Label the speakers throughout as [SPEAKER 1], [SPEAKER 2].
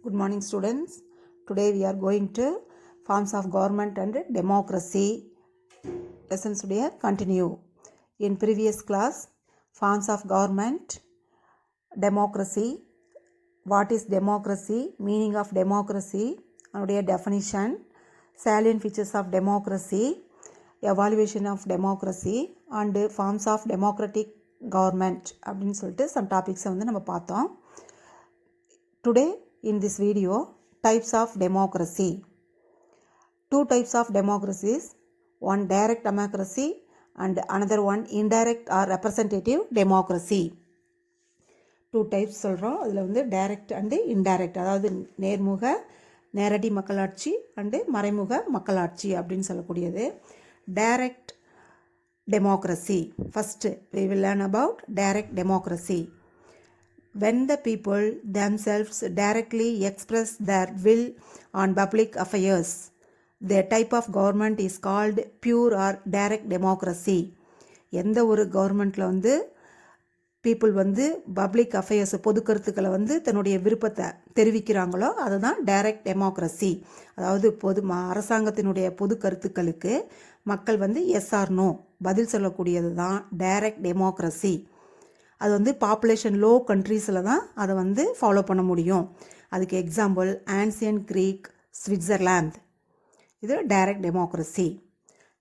[SPEAKER 1] Good morning, students. Today we are going to forms of government and democracy. Lessons today continue. In previous class, forms of government, democracy, what is democracy, meaning of democracy, and definition, salient features of democracy, evaluation of democracy, and forms of democratic government அப்படின்னு சொல்லிட்டு some topics வந்து நம்ம பார்த்தோம். Today in this video, types of democracy. Two types of democracies, one direct democracy and another one indirect or representative democracy. Two types சொல்கிறோம். அதில் வந்து direct and indirect, அதாவது நேரடி மக்களாட்சி and மறைமுக மக்களாட்சி அப்படின்னு சொல்லக்கூடியது. Direct democracy. First we will learn about direct democracy. When the people themselves directly express their will on public affairs, the type of government is called pure or direct democracy. எந்த ஒரு கவர்மெண்ட்டில் வந்து people வந்து public affairs பொது கருத்துக்களை வந்து தன்னுடைய விருப்பத்தை தெரிவிக்கிறாங்களோ அதுதான் டைரக்ட் டெமோக்ரஸி. அதாவது அரசாங்கத்தினுடைய பொது கருத்துக்களுக்கு மக்கள் வந்து எஸ் ஆர் நோ பதில் சொல்லக்கூடியது தான் டைரக்ட் டெமோக்ரஸி. அது வந்து பாப்புலேஷன் லோ கண்ட்ரீஸில் தான் அதை வந்து ஃபாலோ பண்ண முடியும். அதுக்கு எக்ஸாம்பிள் ஆன்சியன் கிரீக், ஸ்விட்சர்லாந்து. இது direct democracy.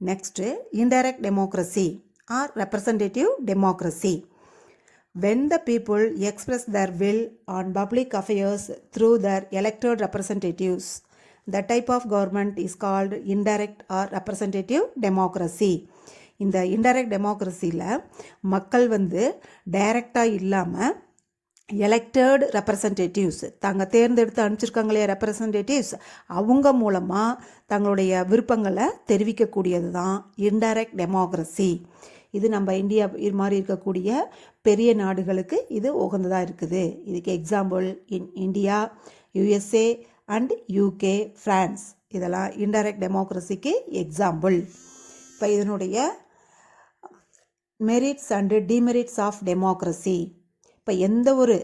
[SPEAKER 1] Next indirect democracy or representative democracy. When the people express their will on public affairs through their elected representatives, the type of government is called indirect or representative democracy. இந்த indirect டெமோக்ரஸியில் மக்கள் வந்து டைரக்டாக இல்லாமல் elected representatives தேர்ந்தெடுத்து அனுப்பிச்சிருக்காங்களே representatives அவங்க மூலமாக தங்களுடைய விருப்பங்களை தெரிவிக்கக்கூடியது தான் இன்டைரக்ட் டெமோக்ரஸி. இது நம்ம இந்தியா இது மாதிரி இருக்கக்கூடிய பெரிய நாடுகளுக்கு இது உகந்ததாக இருக்குது. இதுக்கு example India, USA and UK, France இதெல்லாம் இன்டைரக்ட் டெமோக்ரஸிக்கு எக்ஸாம்பிள். இப்போ இதனுடைய merits and demerits of democracy. இப்போ எந்த ஒரு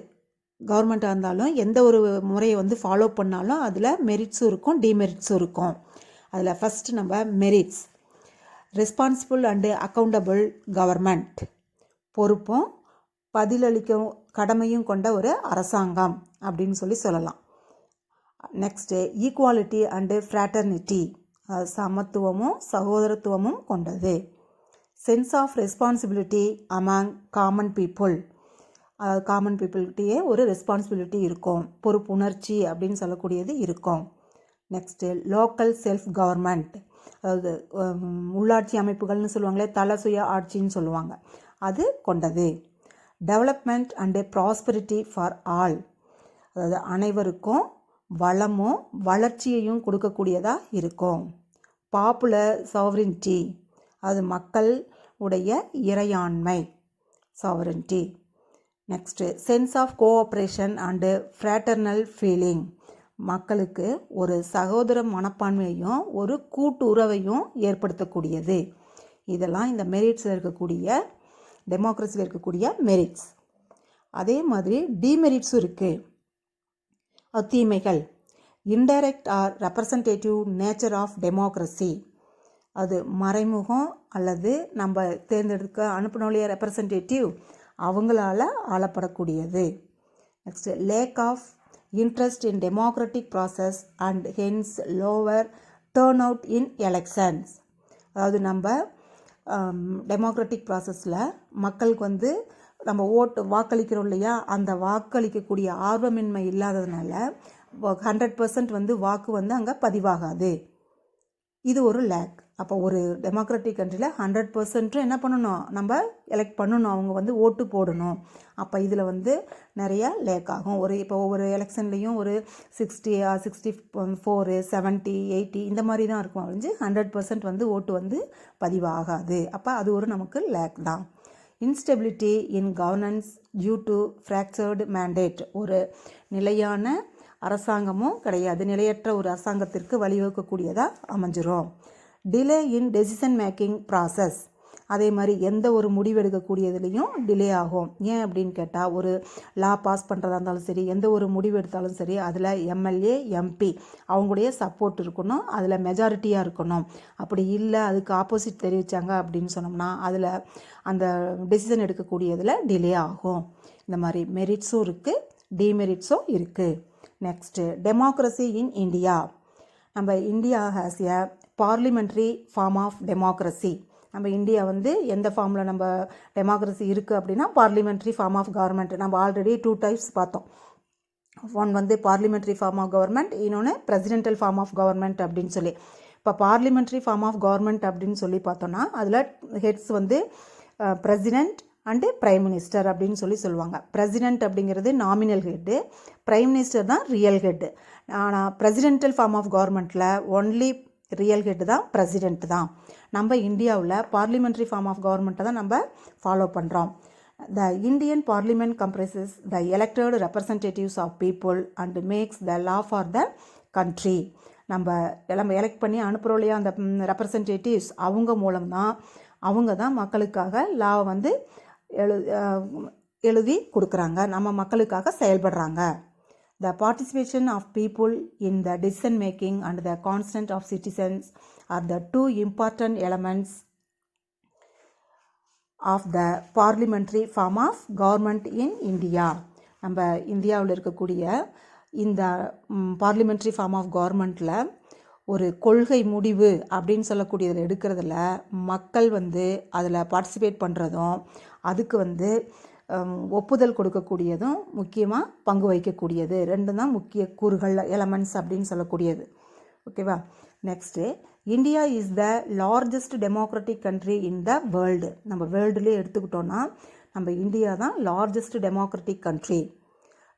[SPEAKER 1] கவர்மெண்ட்டாக இருந்தாலும் எந்த ஒரு முறையை வந்து ஃபாலோ பண்ணாலும் அதில் மெரிட்ஸும் இருக்கும் டிமெரிட்ஸும் இருக்கும். அதில் ஃபஸ்ட்டு நம்ம merits. Responsible and accountable government, பொறுப்பும் பதிலளிக்கும் கடமையும் கொண்ட ஒரு அரசாங்கம் அப்படின்னு சொல்லலாம். நெக்ஸ்ட்டு ஈக்குவாலிட்டி அண்டு ஃப்ராட்டர்னிட்டி, சமத்துவமும் சகோதரத்துவமும் கொண்டது. Sense of responsibility among common people, common பீப்புள்கிட்டயே ஒரு ரெஸ்பான்சிபிலிட்டி இருக்கும், பொறுப்புணர்ச்சி அப்படின்னு சொல்லக்கூடியது இருக்கும். நெக்ஸ்ட்டு லோக்கல் செல்ஃப் கவர்மெண்ட், அதாவது உள்ளாட்சி அமைப்புகள்னு சொல்லுவாங்களே, தல சுய ஆட்சின்னு சொல்லுவாங்க, அது கொண்டது. Development and prosperity for all, அதாவது அனைவருக்கும் வளமும் வளர்ச்சியையும் கொடுக்கக்கூடியதாக இருக்கும். பாப்புலர் சாவரின்ட்டி, அது மக்கள் உடைய இறையாண்மை, sovereignty. Next sense of cooperation and fraternal feeling, மக்களுக்கு ஒரு சகோதர மனப்பான்மையையும் ஒரு கூட்டு உறவையும் ஏற்படுத்தக்கூடியது. இதெல்லாம் இந்த மெரிட்ஸில் இருக்கக்கூடிய டெமோக்ரஸியில் இருக்கக்கூடிய மெரிட்ஸ். அதே மாதிரி டிமெரிட்ஸும் இருக்குது, அது தீமைகள். Indirect or representative nature of democracy, அது மறைமுகம் அல்லது நம்ம தேர்ந்தெடுக்க அனுப்பினோடைய ரெப்ரசன்டேட்டிவ் அவங்களால ஆளப்படக்கூடியது. Next lack of interest in democratic process and hence lower turnout in elections. அதாவது நம்ம டெமோக்ராட்டிக் ப்ராசஸில் மக்களுக்கு வந்து நம்ம வாக்களிக்கிறோம் இல்லையா, அந்த வாக்களிக்கக்கூடிய ஆர்வமின்மை இல்லாததுனால 100% வந்து வாக்கு வந்து அங்கே பதிவாகாது. இது ஒரு லேக். அப்போ ஒரு டெமோக்ராட்டிக் கண்ட்ரியில் 100% என்ன பண்ணணும், நம்ம எலெக்ட் பண்ணணும், அவங்க வந்து ஓட்டு போடணும். அப்போ இதில் வந்து நிறையா லேக் ஆகும். இப்போ ஒவ்வொரு எலெக்ஷன்லேயும் ஒரு 60, 64, 70, 80 இந்த மாதிரி தான் இருக்கும். அழிஞ்சு 100% வந்து ஓட்டு வந்து பதிவாகாது. அப்போ அது ஒரு நமக்கு லேக் தான். Instability in governance due to fractured mandate, ஒரு நிலையான அரசாங்கமும் கிடையாது, நிலையற்ற ஒரு அரசாங்கத்திற்கு வழிவகுக்கக்கூடியதாக அமைஞ்சிரும். Delay in decision making process, அதே மாதிரி எந்த ஒரு முடிவு எடுக்கக்கூடியதுலேயும் டிலே ஆகும். ஏன் அப்படின்னு கேட்டால், ஒரு லா பாஸ் பண்ணுறதா இருந்தாலும் சரி, எந்த ஒரு முடிவு எடுத்தாலும் சரி, அதில் எம்எல்ஏ எம்பி அவங்களுடைய சப்போர்ட் இருக்கணும், அதில் மெஜாரிட்டியாக இருக்கணும். அப்படி இல்லை அதுக்கு ஆப்போசிட் தெரிவித்தாங்க அப்படின்னு சொன்னோம்னா அதில் அந்த டெசிஷன் எடுக்கக்கூடியதில் டிலே ஆகும். இந்த மாதிரி மெரிட்ஸும் இருக்குது, டிமெரிட்ஸும் இருக்குது. Next democracy in India. நம்ம India has a parliamentary form of democracy. நம்ம இந்தியா வந்து எந்த ஃபார்மில் நம்ம டெமோக்ரஸி இருக்குது அப்படின்னா பார்லிமெண்ட்ரி ஃபார்ம் ஆஃப் கவர்மெண்ட். நம்ம ஆல்ரெடி 2 டைப்ஸ் பார்த்தோம். ஒன் வந்து பார்லிமெண்ட்ரி ஃபார்ம் ஆஃப் கவர்மெண்ட், இன்னொன்று பிரசிடென்டல் ஃபார்ம் ஆஃப் கவர்மெண்ட் அப்படின்னு சொல்லி. இப்போ பார்லிமெண்ட்ரி ஃபார்ம் ஆஃப் கவர்மெண்ட் அப்படின்னு சொல்லி பார்த்தோன்னா அதில் ஹெட்ஸ் வந்து பிரசிடென்ட் அண்டு பிரைம் மினிஸ்டர் அப்படின்னு சொல்லுவாங்க. பிரசிடென்ட் அப்படிங்கிறது நாமினல் ஹெட்டு, பிரைம் மினிஸ்டர் தான் ரியல் ஹெட்டு. ஆனால் பிரசிடென்டல் ஃபார்ம் ஆஃப் கவர்மெண்ட்டில் ஒன்லி ரியல் ஹெட்டு தான் பிரசிடென்ட் தான். நம்ம இந்தியாவில் பார்லிமெண்ட்ரி ஃபார்ம் ஆஃப் கவர்மெண்ட்டை தான் நம்ம ஃபாலோ பண்ணுறோம். The Indian Parliament comprises the elected representatives of people and makes the law for the country. நம்ம எலெக்ட் பண்ணி அனுப்புகிறோம் இல்லையா அந்த ரெப்ரசன்டேட்டிவ்ஸ், அவங்க தான் மக்களுக்காக லாவை வந்து எழுதி கொடுக்குறாங்க, நம்ம மக்களுக்காக செயல்படுறாங்க. The participation of people in the decision making and the consent of citizens are the 2 important elements of the parliamentary form of government in India. நம்ம இந்தியாவில் இருக்கக்கூடிய இந்த பார்லிமெண்ட்ரி ஃபார்ம் ஆஃப் கவர்மெண்ட்டில் ஒரு கொள்கை முடிவு அப்படின்னு சொல்லக்கூடியதில் எடுக்கிறதுல மக்கள் வந்து அதில் பார்ட்டிசிபேட் பண்ணுறதும் அதுக்கு வந்து ஒப்புதல் கொடுக்கக்கூடியதும் முக்கியமாக பங்கு வகிக்கக்கூடியது. 2 தான் முக்கிய கூறுகள், எலமெண்ட்ஸ் அப்படின்னு சொல்லக்கூடியது. ஓகேவா? Next, India is the largest democratic country in the world. நம்ம வேர்ல்டுலேயே எடுத்துக்கிட்டோன்னா நம்ம இந்தியா தான் largest democratic country.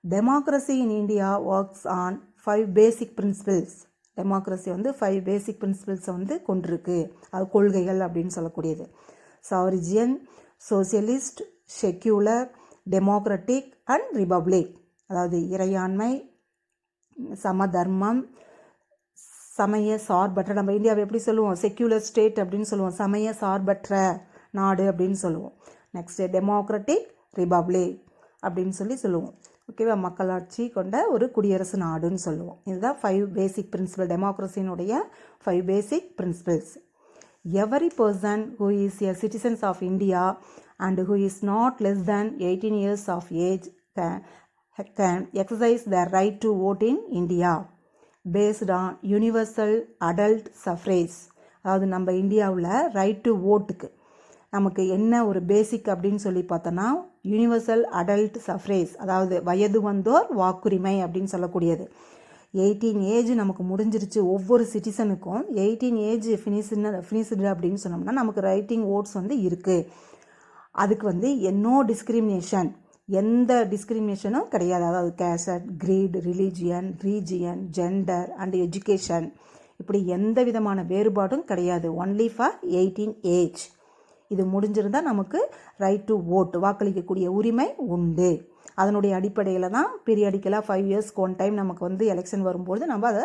[SPEAKER 1] Democracy in India works on 5 basic principles. Democracy வந்து 5 பேசிக் பிரின்சிபிள்ஸை வந்து கொண்டிருக்கு, அது கொள்கைகள் அப்படின்னு சொல்லக்கூடியது. Sovereign, socialist, secular, democratic and republic. அதாவது இறையாண்மை, சமதர்மம், சமய சார்பற்ற. நம்ம இந்தியாவை எப்படி சொல்லுவோம்? செக்யூலர் ஸ்டேட் அப்படின்னு சொல்லுவோம், சமய சார்பற்ற நாடு அப்படின்னு சொல்லுவோம். நெக்ஸ்ட்டு டெமோக்ராட்டிக், ரிபப்ளிக் அப்படின்னு சொல்லுவோம். ஓகேவா? மக்களாட்சி கொண்ட ஒரு குடியரசு நாடுன்னு சொல்லுவோம். இதுதான் 5 பேசிக் பிரின்சிபல், டெமோக்ரஸினுடைய 5 basic principles. Every person who is a citizens of India and who is not less than 18 years of age can exercise their right to vote in India based on universal adult suffrage. அதாவது நம்ம இந்தியாவில் right to ஓட்டுக்கு நமக்கு என்ன ஒரு பேசிக் அப்படின்னு சொல்லி பார்த்தோன்னா யூனிவர்சல் அடல்ட் சஃப்ரேஜ், அதாவது வயது வந்தோர் வாக்குரிமை அப்படின்னு சொல்லக்கூடியது. 18 ஏஜ் நமக்கு முடிஞ்சிருச்சு, ஒவ்வொரு சிட்டிசனுக்கும் 18 ஏஜ் ஃபினிஷ்டு அப்படின்னு சொன்னோம்னா நமக்கு ரைட்டிங் ஓட்ஸ் வந்து இருக்குது. அதுக்கு வந்து நோ டிஸ்கிரிமினேஷன், எந்த டிஸ்கிரிமினேஷனும் கிடையாது. அதாவது caste, creed, religion, region, gender and education, இப்படி எந்த விதமான வேறுபாடும் கிடையாது. Only for 18 age. இது முடிஞ்சிருந்தால் நமக்கு ரைட் டு ஓட், வாக்களிக்கக்கூடிய உரிமை உண்டு. அதனுடைய அடிப்படையில் தான் பீரியாடிக்கலாக 5 இயர்ஸ்க்கு 1 டைம் நமக்கு வந்து எலெக்ஷன் வரும்போது நம்ம அதை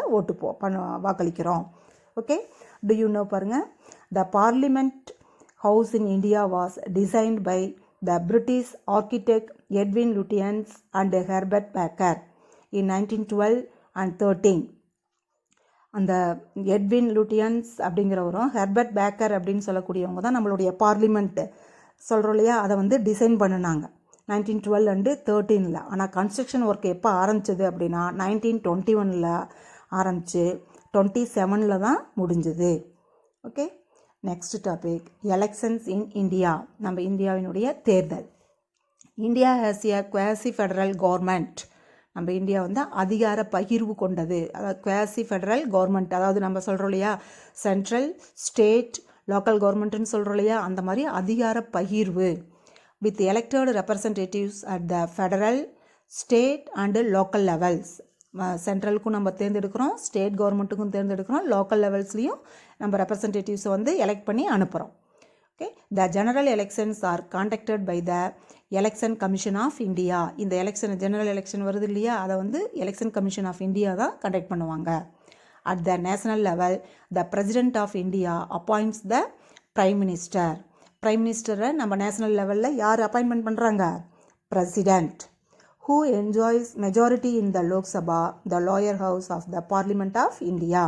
[SPEAKER 1] வாக்களிக்கிறோம். ஓகே, டு யூ நோ பாருங்கள், the parliament house in India was designed by the British architect Edwin Lutyens and Herbert Baker in 1912 and 13. அந்த எட்வின் லுட்டியன்ஸ் அப்படிங்கிறவரும் ஹெர்பர்ட் பேக்கர் அப்படின்னு சொல்லக்கூடியவங்க தான் நம்மளுடைய பார்லிமெண்ட்டு சொல்கிறோம் இல்லையா, அதை வந்து டிசைன் பண்ணினாங்க 1912 and 13. ஆனால் கன்ஸ்ட்ரக்ஷன் ஒர்க் எப்போ ஆரம்பிச்சது அப்படின்னா 1921 ஆரம்பித்து 27 தான் முடிஞ்சது. ஓகே, நெக்ஸ்ட் டாபிக், எலெக்ஷன்ஸ் இன் இந்தியா. நம்ம இந்தியாவினுடைய தேர்தல். India has a quasi federal government. நம்ம இந்தியா வந்து அதிகார பகிர்வு கொண்டது, அதாவது குவாசி ஃபெடரல் கவர்மெண்ட். அதாவது நம்ம சொல்கிறோம் இல்லையா சென்ட்ரல், ஸ்டேட், லோக்கல் கவர்மெண்ட்டுன்னு சொல்கிறோம் இல்லையா, அந்த மாதிரி அதிகார பகிர்வு. With elected representatives at the federal, state and local levels. சென்ட்ரலுக்கும் நம்ம தேர்ந்தெடுக்கிறோம், ஸ்டேட் கவர்மெண்ட்டுக்கும் தேர்ந்தெடுக்கிறோம், லோக்கல் லெவல்ஸ்லேயும் நம்ம ரெப்ரசன்டேட்டிவ்ஸை வந்து எலெக்ட் பண்ணி அனுப்புகிறோம். Okay, the general elections are conducted by the election commission of India. இந்த எலெக்ஷன், ஜெனரல் எலெக்ஷன் வருது இல்லையா, அதை வந்து எலெக்ஷன் கமிஷன் ஆஃப் இந்தியா தான் கண்டக்ட் பண்ணுவாங்க. At the national level, the president of India appoints the prime minister. Prime மினிஸ்டரை நம்ம national லெவலில் யார் அப்பாயின்மெண்ட் பண்ணுறாங்க? President. Who enjoys majority in the Lok Sabha, the lower house of the Parliament of India.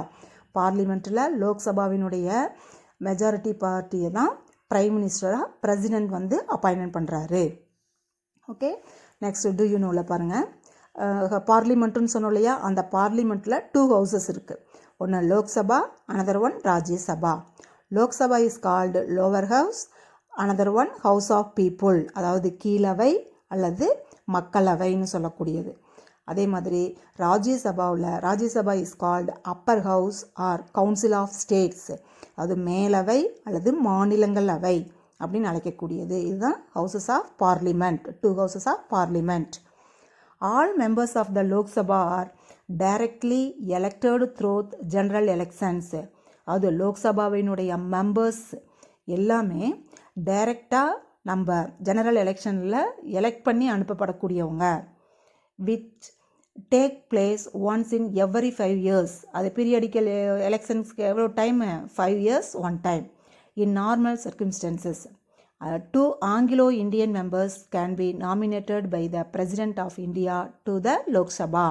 [SPEAKER 1] பார்லிமெண்ட்டில் லோக்சபாவினுடைய majority பார்ட்டியை தான் prime மினிஸ்டராக president வந்து அப்பாயின்மெண்ட் பண்ணுறாரு. ஓகே, நெக்ஸ்ட் டு யூ நோவில் பாருங்கள். பார்லிமெண்ட்டுன்னு சொன்னோம் இல்லையா, அந்த பார்லிமெண்ட்டில் 2 ஹவுசஸ் இருக்குது. ஒன்று Lok Sabha, another one Rajya Sabha. Lok Sabha is called lower house, another one house of people, அதாவது கீழவை அல்லது மக்களவைன்னு சொல்லக்கூடியது. அதே மாதிரி Rajya Sabha is called upper house or council of states, அது மேலவை அல்லது மாநிலங்களவை அப்படின்னு அழைக்கக்கூடியது. இதுதான் houses of parliament, 2 houses of parliament. All members of the Lok Sabha are directly elected through general elections, அது லோக்சபாவினுடைய மெம்பர்ஸ் எல்லாமே டைரெக்டாக நம்ம ஜெனரல் எலெக்ஷனில் எலெக்ட் பண்ணி அனுப்பப்படக்கூடியவங்க. Which take place once in every 5 years, அது பீரியடிக்கல் எலெக்ஷன்ஸ்க்கு எவ்வளோ time? 5 years 1 time. In normal circumstances 2 Anglo Indian members can be nominated by the president of India to the Lok Sabha.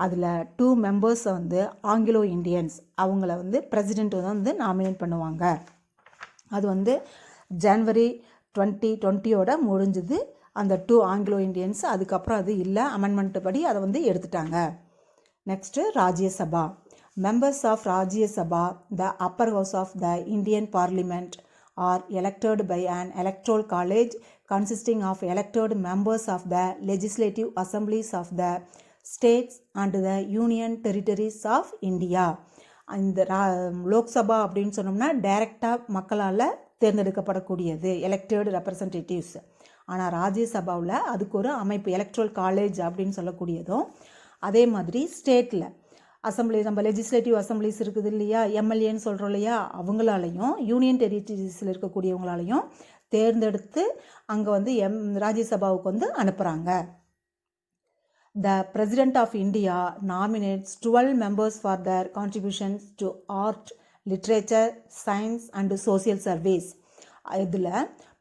[SPEAKER 1] அதில் 2 மெம்பர்ஸை வந்து ஆங்கிலோ இந்தியன்ஸ், அவங்கள வந்து பிரசிடெண்ட் வந்து நாமினேட் பண்ணுவாங்க. அது வந்து ஜனவரி 2020 முடிஞ்சுது அந்த 2 ஆங்கிலோ இந்தியன்ஸ். அதுக்கப்புறம் அது இல்லை, அமெண்ட்மெண்ட் படி அதை வந்து எடுத்துட்டாங்க. Next Rajya Sabha. Members of Rajya Sabha, the upper house of the Indian parliament, are elected by an electoral college consisting of elected members of the legislative assemblies of the states and the union territories of India. இந்த லோக்சபா அப்படின்னு சொன்னோம்னா டைரெக்டாக மக்களால் தேர்ந்தெடுக்கப்படக்கூடியது, elected representatives. ஆனால் ராஜ்யசபாவில் அதுக்கு ஒரு அமைப்பு, எலெக்ட்ரல் காலேஜ் அப்படின்னு சொல்லக்கூடியதும், அதே மாதிரி ஸ்டேட்டில் அசம்பிளி, நம்ம லெஜிஸ்லேட்டிவ் அசம்பிளிஸ் இருக்குது இல்லையா, எம்எல்ஏன்னு சொல்கிறோம் இல்லையா, அவங்களாலையும் யூனியன் டெரிட்டரிஸில் இருக்கக்கூடியவங்களாலையும் தேர்ந்தெடுத்து அங்கே வந்து ராஜ்யசபாவுக்கு வந்து அனுப்புகிறாங்க. The President of India nominates 12 members for their contributions to art, literature, science and social service. இதில்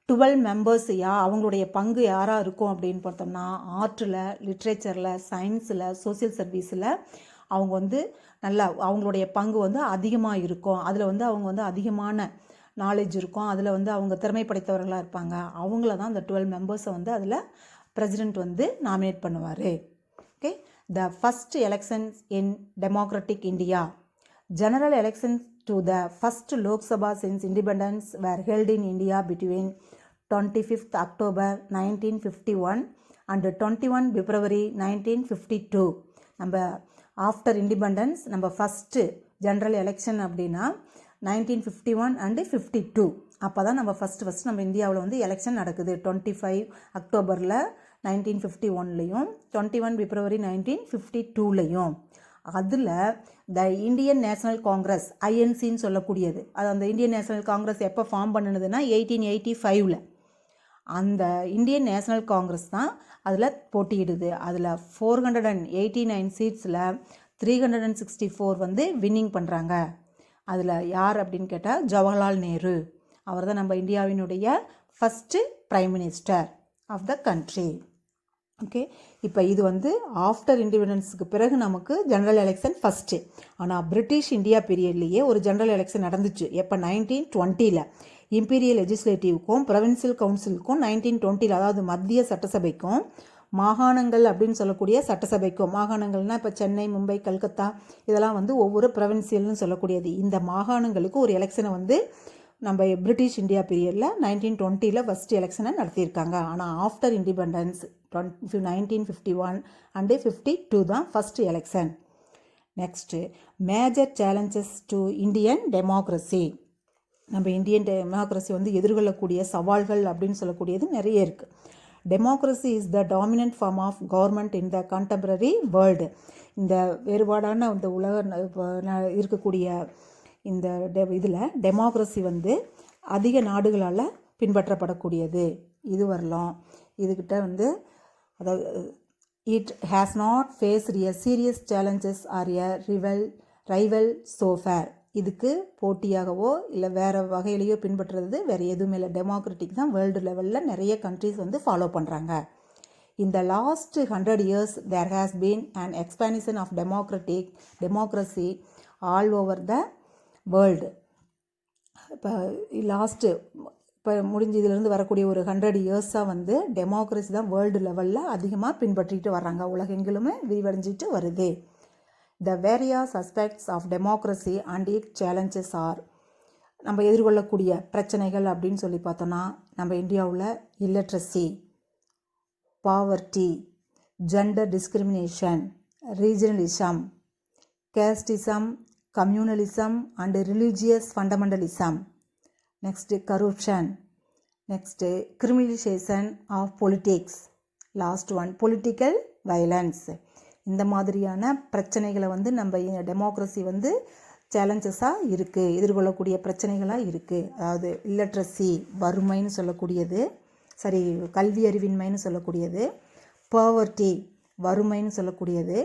[SPEAKER 1] 12 மெம்பர்ஸ் அவங்களுடைய பங்கு யாராக இருக்கும் அப்படின்னு பார்த்தோம்னா, ஆர்ட்டில், லிட்ரேச்சரில், சயின்ஸில், சோசியல் சர்வீஸில் அவங்க வந்து நல்லா அவங்களுடைய பங்கு வந்து அதிகமாக இருக்கும். அதில் வந்து அவங்க வந்து அதிகமான நாலேஜ் இருக்கும், அதில் வந்து அவங்க திறமை படைத்தவர்களாக இருப்பாங்க. அவங்கள தான் அந்த 12 மெம்பர்ஸை வந்து அதில் பிரசிடெண்ட் வந்து நாமினேட் பண்ணுவார். Okay, the first elections in democratic India. General elections to the first Lok Sabha since independence were held in India between 25th October 1951 and 21 February 1952. நம்ம ஆஃப்டர் இண்டிபெண்டன்ஸ் நம்ம ஃபஸ்ட்டு ஜென்ரல் எலெக்ஷன் அப்படின்னா 1951 and 52, அப்போ தான் நம்ம first நம்ம இந்தியாவில் வந்து election நடக்குது. 25 அக்டோபரில் 1951லையும் 21 பிப்ரவரி 1952லையும். அதில் த இந்தியன் நேஷனல் காங்கிரஸ், ஐஎன்சின்னு சொல்லக்கூடியது, அது அந்த இந்தியன் நேஷனல் காங்கிரஸ் எப்போ ஃபார்ம் பண்ணுனதுன்னா 1885ல். அந்த இந்தியன் நேஷனல் காங்கிரஸ் தான் அதில் போட்டியிடுது. அதில் 489 சீட்ஸில் 364 வந்து வின்னிங் பண்ணுறாங்க. அதில் யார் அப்படின்னு கேட்டால் ஜவஹர்லால் நேரு, அவர் தான் நம்ம இந்தியாவினுடைய first prime minister of the country. Okay, இப்போ இது வந்து ஆஃப்டர் இண்டிபெண்டன்ஸுக்கு பிறகு நமக்கு ஜென்ரல் எலெக்ஷன் ஃபஸ்ட்டு. ஆனால் பிரிட்டிஷ் இந்தியா பீரியட்லேயே ஒரு ஜென்ரல் எலெக்ஷன் நடந்துச்சு. எப்போ? 1920ல். இம்பீரியல் லெஜிஸ்லேட்டிவ்க்கும் ப்ரொவின்சியல் கவுன்சிலுக்கும் 1920ல், அதாவது மத்திய சட்டசபைக்கும் மாகாணங்கள் அப்படின்னு சொல்லக்கூடிய சட்டசபைக்கும், மாகாணங்கள்னால் இப்போ சென்னை, மும்பை, கல்கத்தா இதெல்லாம் வந்து ஒவ்வொரு ப்ரொவின்சியல்னு சொல்லக்கூடியது. இந்த மாகாணங்களுக்கு ஒரு எலெக்ஷனை வந்து நம்ம பிரிட்டிஷ் இந்தியா பீரியடில் 1920ல் ஃபஸ்ட்டு எலெக்ஷனை நடத்தியிருக்காங்க. ஆனால் ஆஃப்டர் இண்டிபெண்டன்ஸ் 1951 அண்டு 52 தான் first election. Next major challenges to Indian democracy. நம்ம இந்தியன் டெமோக்ரஸி வந்து எதிர்கொள்ளக்கூடிய சவால்கள் அப்படின்னு சொல்லக்கூடியது நிறைய இருக்குது. Democracy is the dominant form of government in the contemporary world. இந்த வேறுபாடான இந்த உலக இருக்கக்கூடிய இந்த இதில் டெமோக்ரஸி வந்து அதிக நாடுகளால் பின்பற்றப்படக்கூடியது. இது வரலாம் இதுகிட்ட வந்து அதாவது it has not faced a serious challenges or a rival so far. இதுக்கு போட்டியாகவோ இல்லை வேறு வகையிலையோ பின்பற்றுறது வேறு எதுவுமே இல்லை. டெமோக்ராட்டிக் தான் வேர்ல்டு லெவலில் நிறைய கண்ட்ரிஸ் வந்து ஃபாலோ பண்ணுறாங்க. In the last 100 years, there has been an expansion of democracy all over the world. இப்போ முடிஞ்சதுலேருந்து வரக்கூடிய ஒரு 100 இயர்ஸாக வந்து டெமோக்ரஸி தான் வேர்ல்டு லெவலில் அதிகமாக பின்பற்றிட்டு வர்றாங்க. உலகெங்கிலுமே விரிவடைஞ்சிட்டு வருது. The various aspects of democracy and its challenges are, நம்ம எதிர்கொள்ளக்கூடிய பிரச்சனைகள் அப்படின்னு சொல்லி பார்த்தோன்னா, நம்ம இந்தியாவில் இல்லட்ரஸி, poverty, gender discrimination, regionalism, casteism, communalism and religious fundamentalism. Next, corruption. Next, criminalization of politics. Last one, political violence. இந்த மாதிரியான பிரச்சனைகளை வந்து நம்ம டெமோக்ரஸி வந்து சேலஞ்சஸாக இருக்குது, எதிர்கொள்ளக்கூடிய பிரச்சனைகளாக இருக்குது. அதாவது இல்லட்ரஸி, வறுமைன்னு சொல்லக்கூடியது, கல்வி அறிவின்மைன்னு சொல்லக்கூடியது, பவர்ட்டி, வறுமைன்னு சொல்லக்கூடியது,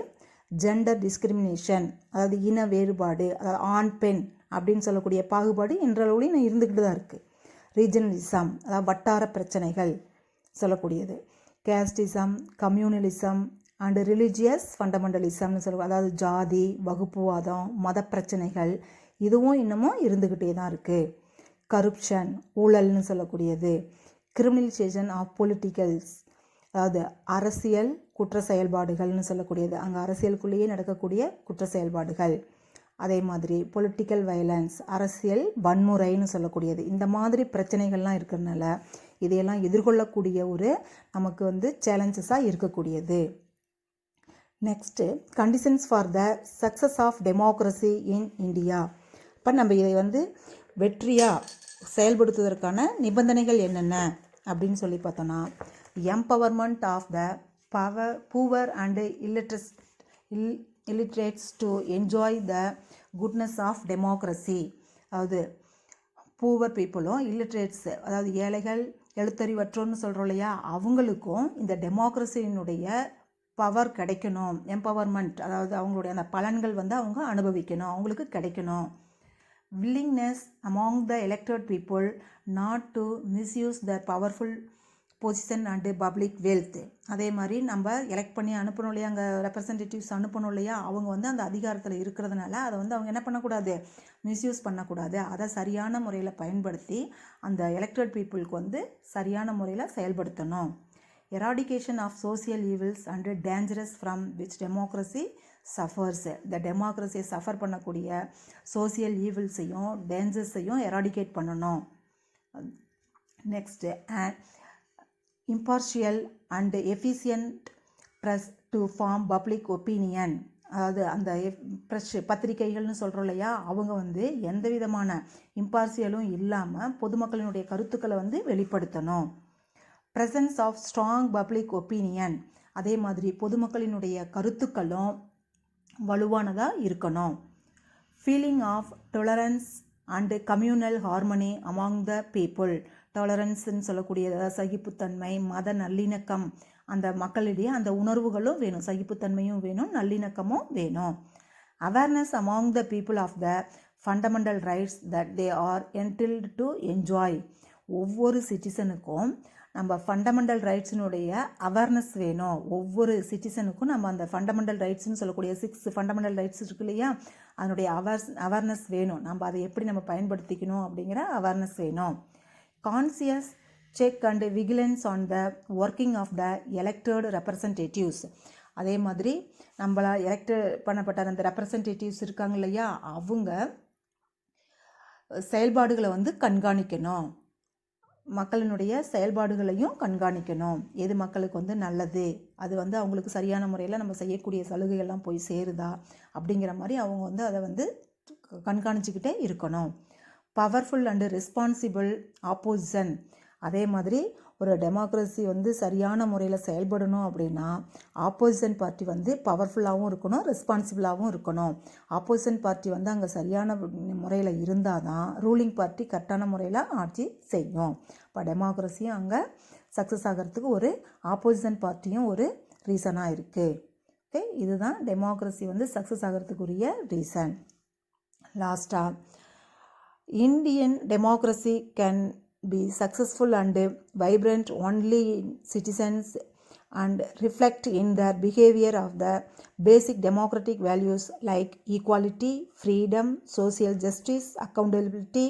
[SPEAKER 1] ஜெண்டர் டிஸ்கிரிமினேஷன், அதாவது இன வேறுபாடு, அதாவது ஆண் பெண் அப்படின்னு சொல்லக்கூடிய பாகுபாடு இன்றளவுலையும் இருந்துக்கிட்டு தான் இருக்குது. ரீஜனலிசம், அதாவது வட்டார பிரச்சனைகள் சொல்லக்கூடியது, கேஸ்டிசம், கம்யூனலிசம் அண்டு ரிலீஜியஸ் ஃபண்டமெண்டலிசம்னு அதாவது ஜாதி, வகுப்புவாதம், மத பிரச்சனைகள், இதுவும் இன்னமும் இருந்துக்கிட்டே தான் இருக்குது. கரப்ஷன், ஊழல்னு சொல்லக்கூடியது, கிரிமினலைசேஷன் ஆஃப் பொலிட்டிக்கல்ஸ், அதாவது அரசியல் குற்ற செயல்பாடுகள்னு சொல்லக்கூடியது, அங்கே அரசியலுக்குள்ளேயே நடக்கக்கூடிய குற்ற செயல்பாடுகள். அதே மாதிரி பொலிட்டிக்கல் வயலன்ஸ், அரசியல் வன்முறைன்னு சொல்லக்கூடியது. இந்த மாதிரி பிரச்சனைகள்லாம் இருக்கிறதுனால இதையெல்லாம் எதிர்கொள்ளக்கூடிய ஒரு நமக்கு வந்து சேலஞ்சஸாக இருக்கக்கூடியது. Next, conditions for the success of democracy in India. இப்போ நம்ம இதை வந்து வெற்றியாக செயல்படுத்துவதற்கான நிபந்தனைகள் என்னென்ன அப்படின்னு சொல்லி பார்த்தோன்னா, empowerment of the poor and illiterates to enjoy the goodness of democracy. அதாவது பூவர் பீப்புளும் இல்லிட்ரேட்ஸ், அதாவது ஏழைகள், எழுத்தறிவற்றோன்னு சொல்கிறோம் இல்லையா, அவங்களுக்கும் இந்த டெமோக்ரஸியினுடைய பவர் கிடைக்கணும். எம்பவர்மெண்ட், அதாவது அவங்களுடைய அந்த பலன்கள் வந்து அவங்க அனுபவிக்கணும், அவங்களுக்கு கிடைக்கணும். willingness among the elected people not to misuse their powerful position and public wealth. அதே மாதிரி நம்ம எலெக்ட் பண்ணி அனுப்பணும் இல்லையா, அங்கே ரெப்ரசன்டேட்டிவ்ஸ் அனுப்பணும் இல்லையா, அவங்க வந்து அந்த அதிகாரத்தில் இருக்கிறதுனால அதை வந்து அவங்க என்ன பண்ணக்கூடாது, மிஸ்யூஸ் பண்ணக்கூடாது. அதை சரியான முறையில் பயன்படுத்தி அந்த எலெக்டட் பீப்புளுக்கு வந்து சரியான முறையில் செயல்படுத்தணும். Eradication of social evils and dangerous from which democracy suffers. இந்த டெமோக்ரஸியை சஃபர் பண்ணக்கூடிய சோசியல் ஈவில்ஸையும் டேஞ்சர்ஸையும் எராடிகேட் பண்ணணும். Next, impartial and efficient press to form public opinion. அதாவது அந்த பத்திரிகைகள்னு சொல்கிறோம் இல்லையா, அவங்க வந்து எந்த விதமான இம்பார்ஷியலும் இல்லாமல் பொதுமக்களினுடைய கருத்துக்களை வந்து வெளிப்படுத்தணும். Presence of strong public opinion, அதே மாதிரி பொதுமக்களினுடைய கருத்துக்களும் வலுவானதாக இருக்கணும். Feeling of tolerance and communal harmony among the people. டாலரன்ஸ்ன்னு சொல்லக்கூடியது சகிப்புத்தன்மை, மத நல்லிணக்கம், அந்த மக்களிடையே அந்த உணர்வுகளும் வேணும், சகிப்புத்தன்மையும் வேணும், நல்லிணக்கமும் வேணும். Awareness among the people of the fundamental rights that they are entitled to enjoy. ஒவ்வொரு சிட்டிசனுக்கும் நம்ம ஃபண்டமெண்டல் ரைட்ஸினுடைய அவேர்னஸ் வேணும். ஒவ்வொரு சிட்டிசனுக்கும் நம்ம அந்த ஃபண்டமெண்டல் ரைட்ஸ்னு சொல்லக்கூடிய 6 ஃபண்டமெண்டல் ரைட்ஸ் இருக்கு இல்லையா, அதனுடைய அவேர்னஸ் வேணும். நம்ம அதை எப்படி நம்ம பயன்படுத்திக்கணும் அப்படிங்கிற அவேர்னஸ் வேணும். Conscious check and vigilance on the working of the elected representatives. அதே மாதிரி நம்மள எலெக்ட் பண்ணப்பட்ட அந்த ரெப்ரசன்டேட்டிவ்ஸ் இருக்காங்க இல்லையா, அவங்க செயல்பாடுகளை வந்து கண்காணிக்கணும், மக்களினுடைய செயல்பாடுகளையும் கண்காணிக்கணும். எது மக்களுக்கு வந்து நல்லது, அது வந்து அவங்களுக்கு சரியான முறையில் நம்ம செய்யக்கூடிய சலுகைகள்லாம் போய் சேருதா அப்படிங்கிற மாதிரி அவங்க வந்து அதை வந்து கண்காணிச்சுக்கிட்டே இருக்கணும். Powerful and responsible opposition. அதே மாதிரி ஒரு டெமோக்ரஸி வந்து சரியான முறையில் செயல்படணும் அப்படின்னா ஆப்போசிஷன் பார்ட்டி வந்து பவர்ஃபுல்லாகவும் இருக்கணும், ரெஸ்பான்சிபிளாகவும் இருக்கணும். ஆப்போசிஷன் பார்ட்டி வந்து அங்கே சரியான முறையில் இருந்தால் தான் ரூலிங் பார்ட்டி கரெக்டான முறையில் ஆட்சி செய்யும். இப்போ டெமோக்ரஸியும் அங்கே சக்ஸஸ் ஆகிறதுக்கு ஒரு ஆப்போசிஷன் பார்ட்டியும் ஒரு ரீசனாக இருக்குது. ஓகே, இதுதான் டெமோக்ரஸி வந்து சக்ஸஸ் ஆகிறதுக்குரிய ரீசன். லாஸ்ட்டாக Indian democracy can be successful and vibrant only in citizens and reflect in their behavior of the basic democratic values like equality, freedom, social justice, accountability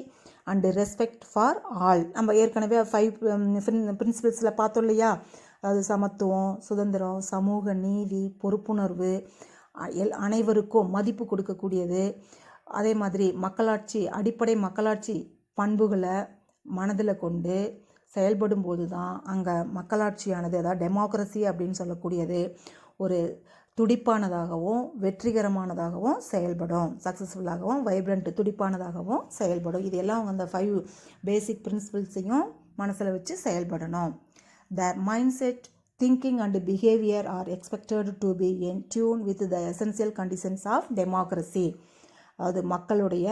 [SPEAKER 1] and respect for all. நம்ம ஏற்கனவே 5 பிரின்சிபல்ஸில் பார்த்தோம் இல்லையா? அதாவது சமத்துவம், சுதந்திரம், சமூக நீதி, பொறுப்புணர்வு, அனைவருக்கும் மதிப்பு கொடுக்கக்கூடியது, அதே மாதிரி மக்களாட்சி, அடிப்படை மக்களாட்சி பண்புகளை மனதில் கொண்டு செயல்படும் போது தான் அங்கே மக்களாட்சியானது, அதாவது டெமோக்ரஸி அப்படின்னு சொல்லக்கூடியது ஒரு துடிப்பானதாகவும் வெற்றிகரமானதாகவும் செயல்படும், சக்ஸஸ்ஃபுல்லாகவும் வைப்ரண்ட் துடிப்பானதாகவும் செயல்படும். இது எல்லாம் அந்த 5 பேசிக் பிரின்சிபல்ஸையும் மனசில் வச்சு செயல்படணும். Their mindset, thinking and behavior are expected to be in tune with the essential conditions of democracy. அது மக்களுடைய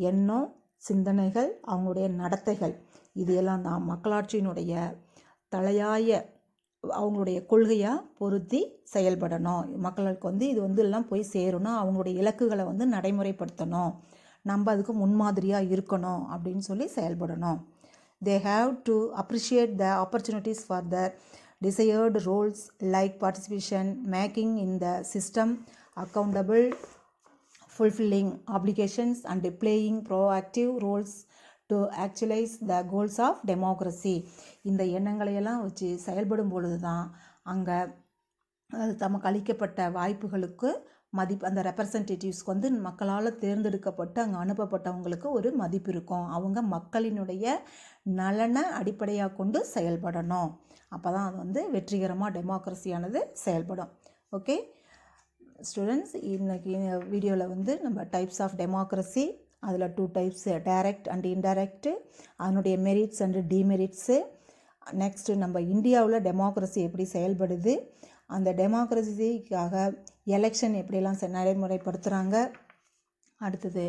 [SPEAKER 1] எண்ணம், சிந்தனைகள், அவங்களுடைய நடத்தைகள், இது எல்லாம் தான் மக்களாட்சியினுடைய தலையாய அவங்களுடைய கொள்கையாக பொருத்தி செயல்படணும். மக்களுக்கு இது எல்லாம் போய் சேரணும், அவங்களுடைய இலக்குகளை நடைமுறைப்படுத்தணும், நம்ம அதுக்கு முன்மாதிரியாக இருக்கணும் அப்படின்னு சொல்லி செயல்படணும். They have to appreciate the opportunities for their desired roles like participation, making in the system, accountable, fulfilling obligations and playing proactive roles to actualize the goals of democracy. இந்த எண்ணங்களையெல்லாம் வச்சு செயல்படும் பொழுது தான் அங்கே தமக்கு அளிக்கப்பட்ட வாய்ப்புகளுக்கு மதிப்பு, அந்த ரெப்ரசன்டேட்டிவ்ஸ்க்கு மக்களால் தேர்ந்தெடுக்கப்பட்டு அங்கே அனுப்பப்பட்டவங்களுக்கு ஒரு மதிப்பு இருக்கும். அவங்க மக்களினுடைய நலனை அடிப்படையாக கொண்டு செயல்படணும். அப்போ தான் அது வெற்றிகரமாக டெமோக்ரஸியானது செயல்படும். ஓகே ஸ்டூடெண்ட்ஸ், இன்றைக்கி வீடியோவில் நம்ம டைப்ஸ் ஆஃப் டெமோக்ரஸி, அதில் 2 டைப்ஸ், டைரக்ட் அண்ட் இன்டைரக்ட், அதனுடைய மெரிட்ஸ் அண்ட் டிமெரிட்ஸு, நெக்ஸ்ட்டு நம்ம இந்தியாவில் டெமோக்ரஸி எப்படி செயல்படுது, அந்த டெமோக்ரஸிக்காக எலெக்ஷன் எப்படியெல்லாம் நடைமுறைப்படுத்துகிறாங்க, அடுத்தது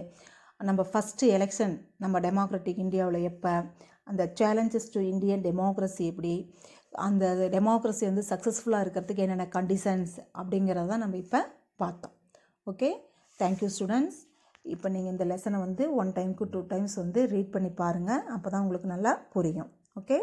[SPEAKER 1] நம்ம ஃபஸ்ட்டு எலெக்ஷன் நம்ம டெமோக்ராட்டிக் இந்தியாவில் எப்போ, அந்த சேலஞ்சஸ் டு இந்தியன் டெமோக்ரஸி எப்படி, அந்த டெமோக்ரஸி சக்ஸஸ்ஃபுல்லாக இருக்கிறதுக்கு என்னென்ன கண்டிஷன்ஸ் அப்படிங்கிறத நம்ம இப்போ பார்த்தோம். Okay, thank you students. இப்போ நீங்கள் இந்த லெசனை 1 டைம்க்கு 2 டைம்ஸ் ரீட் பண்ணி பாருங்கள். அப்போ தான் உங்களுக்கு நல்லா புரியும். ஓகே.